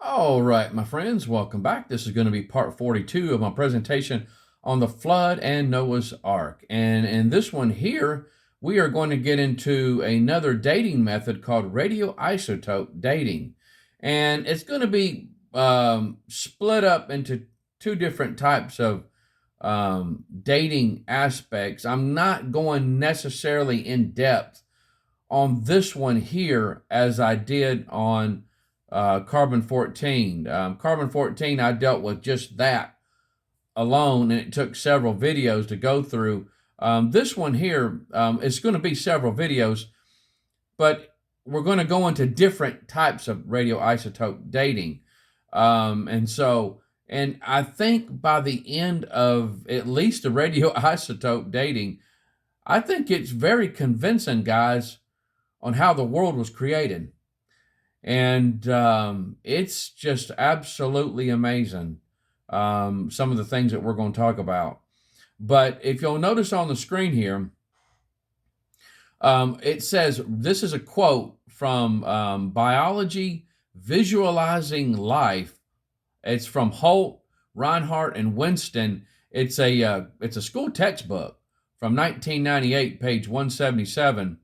All right, my friends, welcome back. This is going to be part 42 of my presentation on the flood and Noah's Ark. And in this one here, we are going to get into another dating method called radioisotope dating. And it's going to be split up into two different types of dating aspects. I'm not going necessarily in depth on this one here as I did on carbon 14. Carbon 14, I dealt with just that alone, and it took several videos to go through. This one here is going to be several videos, but we're going to go into different types of radioisotope dating. And I think by the end of at least the radioisotope dating, I think it's very convincing, guys, on how the world was created. And it's just absolutely amazing, some of the things that we're going to talk about. But if you'll notice on the screen here, it says, this is a quote from Biology Visualizing Life. It's from Holt, Reinhardt, and Winston. It's a school textbook from 1998, page 177.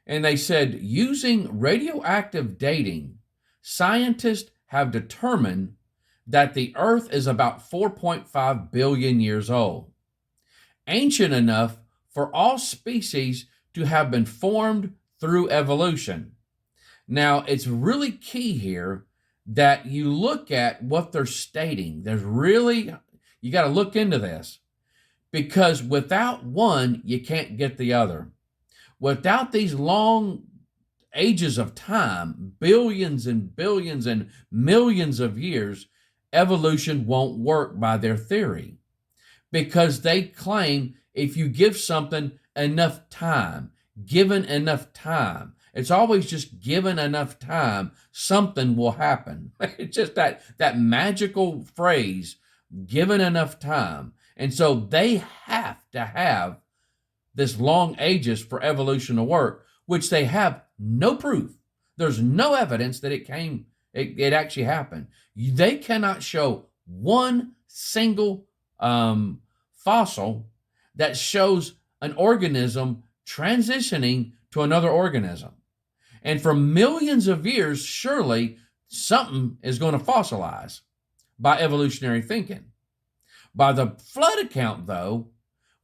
And they said, using radioactive dating, scientists have determined that the Earth is about 4.5 billion years old, ancient enough for all species to have been formed through evolution. Now, it's really key here that you look at what they're stating. You got to look into this, because without one, you can't get the other. Without these long ages of time, billions and billions and millions of years, evolution won't work by their theory, because they claim if you give something enough time, given enough time, it's always just given enough time, something will happen. It's just that magical phrase, given enough time. And so they have to have this long ages for evolution to work, which they have no proof. There's no evidence that it actually happened. They cannot show one single fossil that shows an organism transitioning to another organism. And for millions of years, surely something is going to fossilize by evolutionary thinking. By the flood account, though,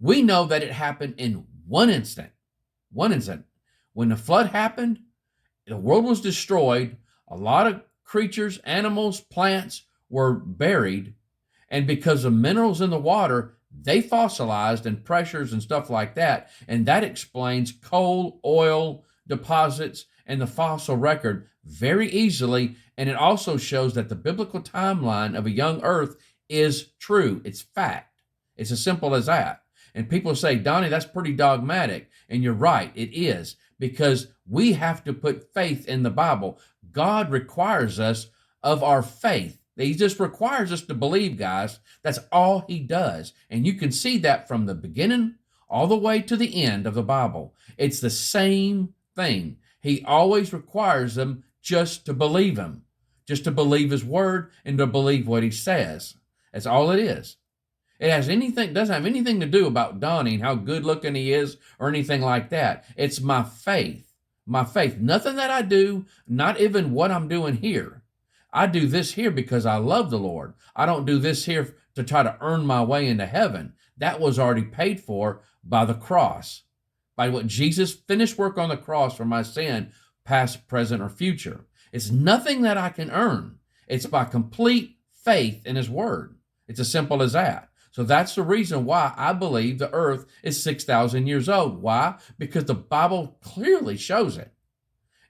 we know that it happened in one instant. One instant. When the flood happened, the world was destroyed. A lot of creatures, animals, plants were buried. And because of minerals in the water, they fossilized and pressures and stuff like that. And that explains coal, oil deposits, and the fossil record very easily. And it also shows that the biblical timeline of a young earth is true. It's fact. It's as simple as that. And people say, Donnie, that's pretty dogmatic. And you're right, it is, because we have to put faith in the Bible. God requires us of our faith. He just requires us to believe, guys. That's all he does. And you can see that from the beginning all the way to the end of the Bible. It's the same thing. He always requires them just to believe him, just to believe his word and to believe what he says. That's all it is. It doesn't have anything to do about Donnie and how good looking he is or anything like that. It's my faith. My faith. Nothing that I do, not even what I'm doing here. I do this here because I love the Lord. I don't do this here to try to earn my way into heaven. That was already paid for by the cross, by what Jesus finished work on the cross for my sin, past, present, or future. It's nothing that I can earn. It's by complete faith in his word. It's as simple as that. So that's the reason why I believe the earth is 6,000 years old. Why? Because the Bible clearly shows it.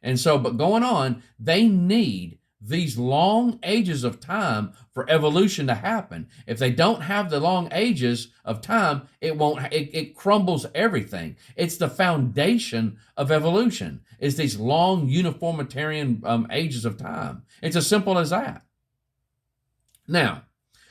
And so, but going on, they need these long ages of time for evolution to happen. If they don't have the long ages of time, it crumbles everything. It's the foundation of evolution, is these long uniformitarian ages of time. It's as simple as that. Now,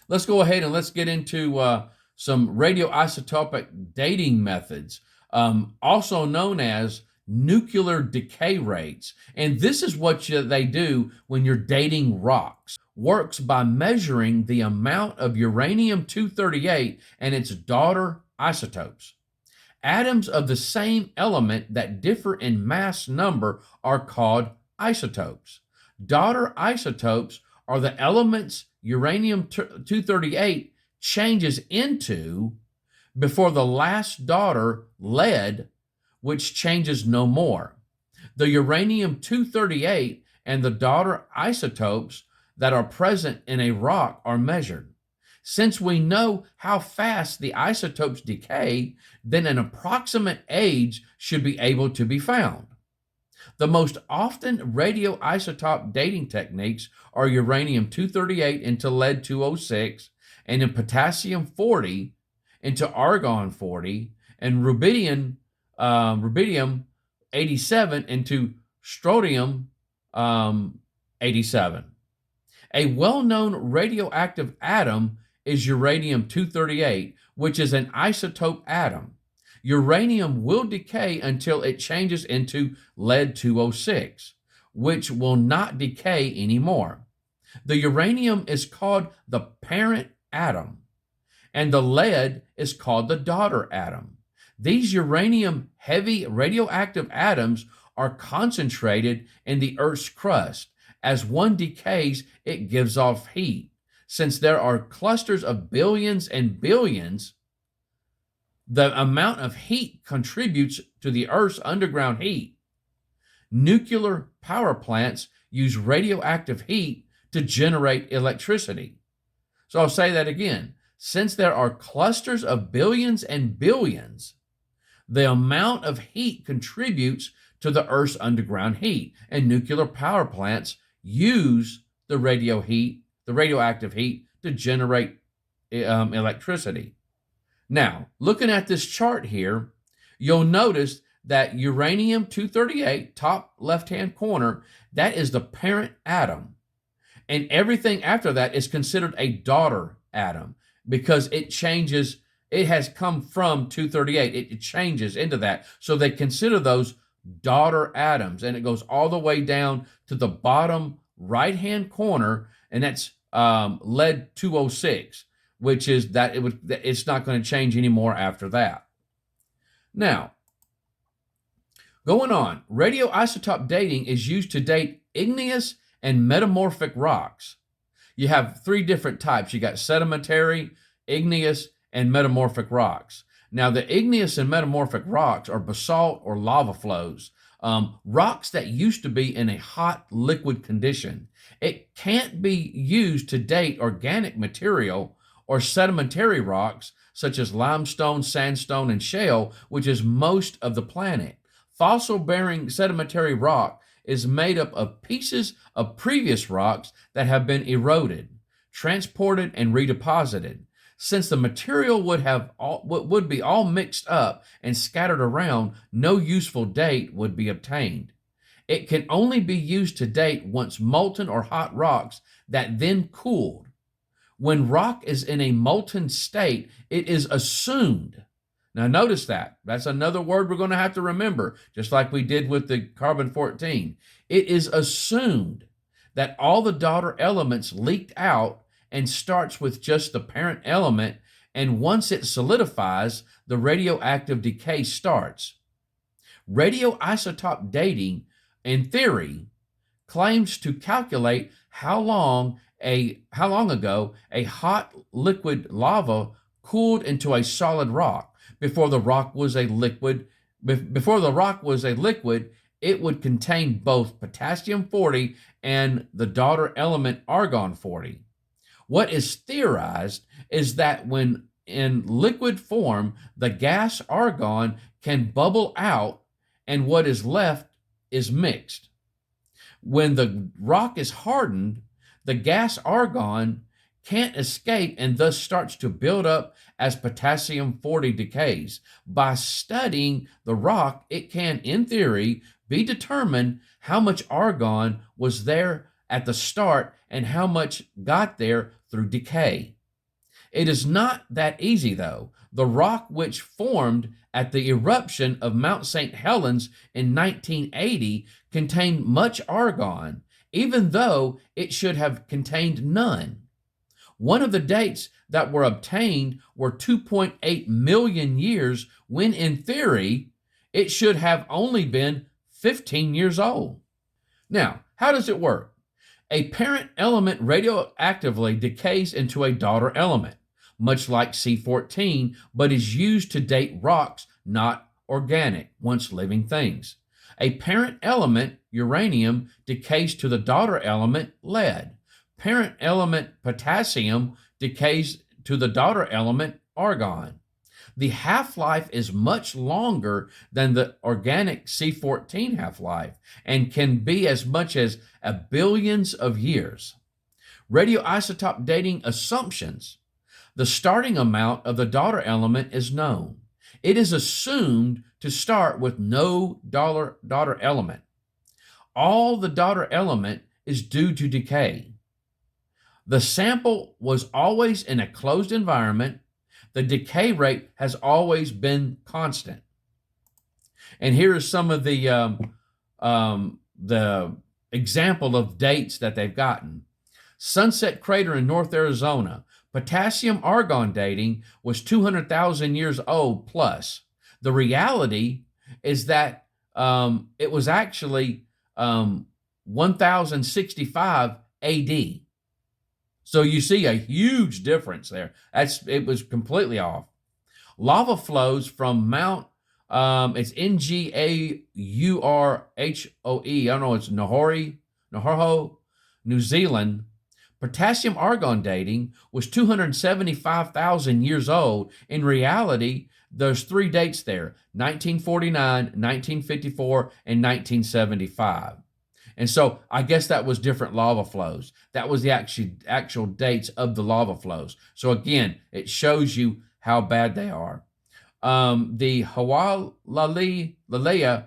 let's go ahead and let's get into some radioisotopic dating methods. also known as nuclear decay rates. And this is what they do when you're dating rocks. Works by measuring the amount of uranium 238 and its daughter isotopes. Atoms of the same element that differ in mass number are called isotopes. Daughter isotopes are the elements uranium 238 changes into before the last daughter, lead, which changes no more. The uranium 238 and the daughter isotopes that are present in a rock are measured. Since we know how fast the isotopes decay, then an approximate age should be able to be found. The most often radioisotope dating techniques are uranium 238 into lead 206, and in potassium 40 into argon 40, and rubidium 87 into strontium 87. A well-known radioactive atom is uranium 238, which is an isotope atom. Uranium will decay until it changes into lead 206, which will not decay anymore. The uranium is called the parent atom, and the lead is called the daughter atom. These uranium heavy radioactive atoms are concentrated in the Earth's crust. As one decays, it gives off heat. Since there are clusters of billions and billions, the amount of heat contributes to the Earth's underground heat. Nuclear power plants use radioactive heat to generate electricity. So I'll say that again. Since there are clusters of billions and billions, the amount of heat contributes to the Earth's underground heat, and nuclear power plants use the radioactive heat to generate electricity. Now, looking at this chart here, you'll notice that uranium 238, top left-hand corner, that is the parent atom. And everything after that is considered a daughter atom because it changes, it has come from 238. It changes into that. So they consider those daughter atoms, and it goes all the way down to the bottom right-hand corner, and that's lead 206, which is that it's not going to change anymore after that. Now, going on, radioisotope dating is used to date igneous and metamorphic rocks. You have three different types. You got sedimentary, igneous, and metamorphic rocks. Now, the igneous and metamorphic rocks are basalt or lava flows, rocks that used to be in a hot liquid condition. It can't be used to date organic material or sedimentary rocks such as limestone, sandstone, and shale, which is most of the planet. Fossil-bearing sedimentary rock is made up of pieces of previous rocks that have been eroded, transported, and redeposited. Since the material would be all mixed up and scattered around, no useful date would be obtained. It can only be used to date once molten or hot rocks that then cooled. When rock is in a molten state, it is assumed. Now notice that. That's another word we're going to have to remember, just like we did with the carbon-14. It is assumed that all the daughter elements leaked out and starts with just the parent element, and once it solidifies, the radioactive decay starts. Radioisotope dating, in theory, claims to calculate how long ago a hot liquid lava cooled into a solid rock. Before the rock was a liquid, it would contain both potassium 40 and the daughter element argon 40. What is theorized is that when in liquid form, the gas argon can bubble out and what is left is mixed. When the rock is hardened, the gas argon can't escape and thus starts to build up as potassium 40 decays. By studying the rock, it can, in theory, be determined how much argon was there at the start and how much got there through decay. It is not that easy, though. The rock which formed at the eruption of Mount St. Helens in 1980 contained much argon, even though it should have contained none. One of the dates that were obtained were 2.8 million years, when in theory, it should have only been 15 years old. Now, how does it work? A parent element radioactively decays into a daughter element, much like C14, but is used to date rocks, not organic, once living things. A parent element, uranium, decays to the daughter element, lead. Parent element, potassium, decays to the daughter element, argon. The half-life is much longer than the organic C14 half-life and can be as much as billions of years. Radioisotope dating assumptions. The starting amount of the daughter element is known. It is assumed to start with no daughter element. All the daughter element is due to decay. The sample was always in a closed environment. The decay rate has always been constant. And here is some of the example of dates that they've gotten. Sunset Crater in North Arizona. Potassium argon dating was 200,000 years old plus. The reality is that it was actually 1065 AD. So you see a huge difference there. It was completely off. Lava flows from Mount, it's Ngaurhoe, I don't know, it's Nahorho, New Zealand. Potassium argon dating was 275,000 years old. In reality, there's three dates there: 1949, 1954, and 1975. And so I guess that was different lava flows. That was the actual dates of the lava flows. So again, it shows you how bad they are. The Hawaiilalea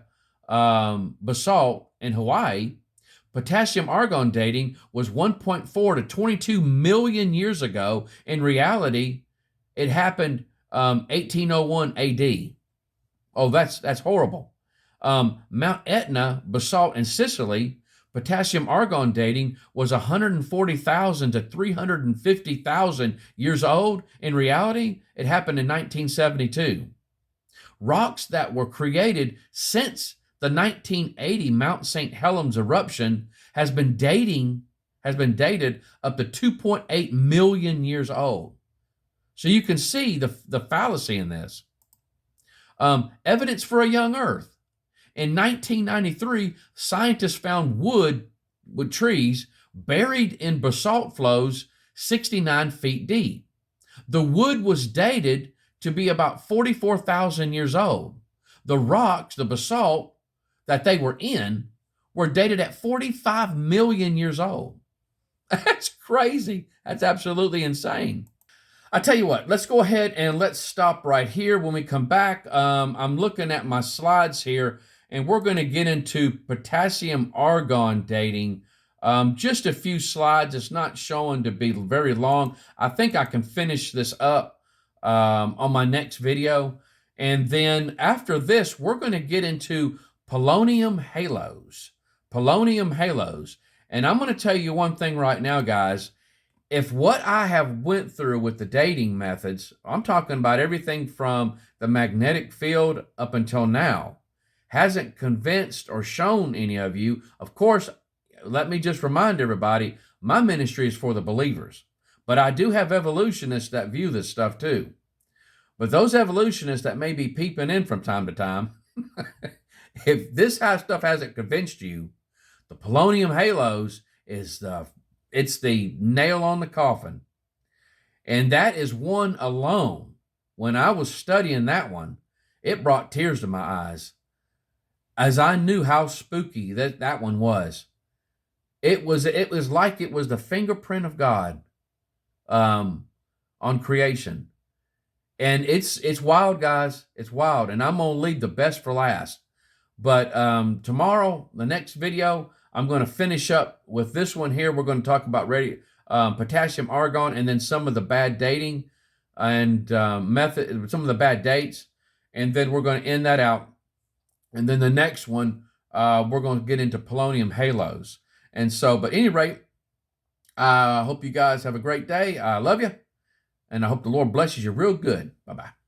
basalt in Hawaii, potassium argon dating was 1.4 to 22 million years ago. In reality, it happened 1801 AD. Oh, that's horrible. Mount Etna basalt in Sicily, potassium argon dating was 140,000 to 350,000 years old. In reality, it happened in 1972. Rocks that were created since the 1980 Mount St. Helens eruption has been dated up to 2.8 million years old. So you can see the fallacy in this. Evidence for a young Earth. In 1993, scientists found wood trees buried in basalt flows 69 feet deep. The wood was dated to be about 44,000 years old. The rocks, the basalt that they were in, were dated at 45 million years old. That's crazy. That's absolutely insane. I tell you what, let's go ahead and let's stop right here. When we come back, I'm looking at my slides here, and we're going to get into potassium argon dating. Just a few slides. It's not showing to be very long. I think I can finish this up on my next video. And then after this, we're going to get into polonium halos. Polonium halos. And I'm going to tell you one thing right now, guys. If what I have went through with the dating methods, I'm talking about everything from the magnetic field up until now, hasn't convinced or shown any of you, of course, let me just remind everybody, my ministry is for the believers. But I do have evolutionists that view this stuff too. But those evolutionists that may be peeping in from time to time, if this stuff hasn't convinced you, the polonium halos it's the nail on the coffin. And that is one alone. When I was studying that one, it brought tears to my eyes, as I knew how spooky that one was. It was like it was the fingerprint of God on creation. And it's wild, guys. It's wild. And I'm going to leave the best for last. But tomorrow, the next video, I'm going to finish up with this one here. We're going to talk about potassium argon and then some of the bad dating. and method, some of the bad dates, and then we're going to end that out. And then the next one, we're going to get into polonium halos. And so, but at any rate, I hope you guys have a great day. I love you, and I hope the Lord blesses you real good. Bye bye.